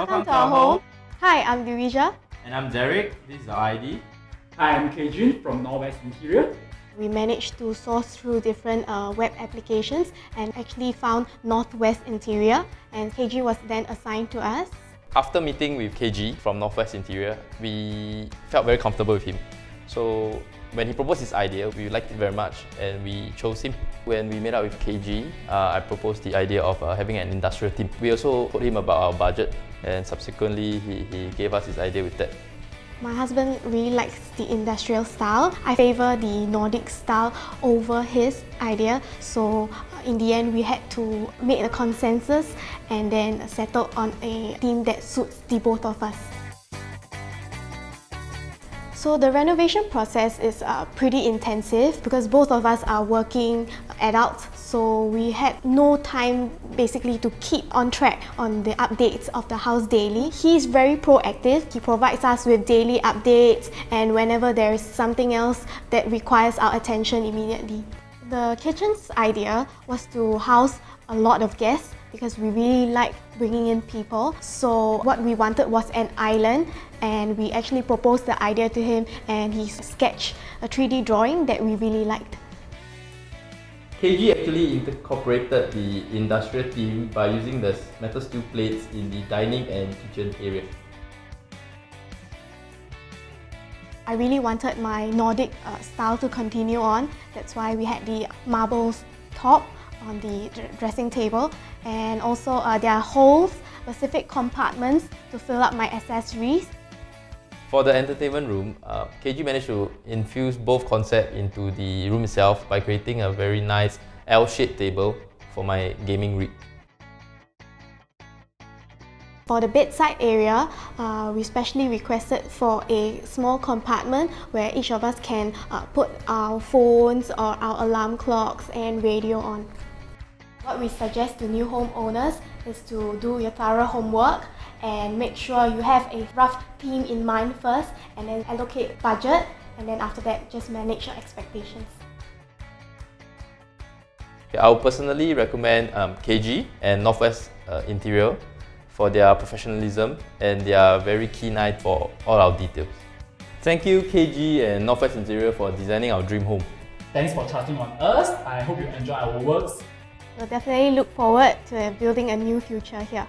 Welcome to our home. Hi, I'm Louisure. And I'm Derick. This is our ID. Hi, I'm KG from Northwest Interior. We managed to source through different web applications and actually found Northwest Interior, and KG was then assigned to us. After meeting with KG from Northwest Interior, we felt very comfortable with him. So when he proposed his idea, we liked it very much and we chose him. When we met up with KG, I proposed the idea of having an industrial team. We also told him about our budget, and subsequently he gave us his idea with that. My husband really likes the industrial style. I favor the Nordic style over his idea. So in the end, we had to make a consensus and then settle on a theme that suits the both of us. So the renovation process is pretty intensive because both of us are working adults, so we had no time basically to keep on track on the updates of the house daily. He's very proactive. He provides us with daily updates and whenever there is something else that requires our attention immediately. The kitchen's idea was to house a lot of guests because we really like bringing in people. So what we wanted was an island, and we actually proposed the idea to him and he sketched a 3D drawing that we really liked. KG actually incorporated the industrial theme by using the metal steel plates in the dining and kitchen area. I really wanted my Nordic style to continue on. That's why we had the marbles top on the dressing table, and also there are holes, specific compartments to fill up my accessories. For the entertainment room, KG managed to infuse both concepts into the room itself by creating a very nice L-shaped table for my gaming rig. For the bedside area, we specially requested for a small compartment where each of us can put our phones or our alarm clocks and radio on. What we suggest to new homeowners is to do your thorough homework and make sure you have a rough theme in mind first, and then allocate budget, and then after that just manage your expectations. I would personally recommend KG and Northwest Interior for their professionalism and their very keen eye for all our details. Thank you KG and Northwest Interior for designing our dream home. Thanks for trusting on us. I hope you enjoy our works. We'll definitely look forward to building a new future here.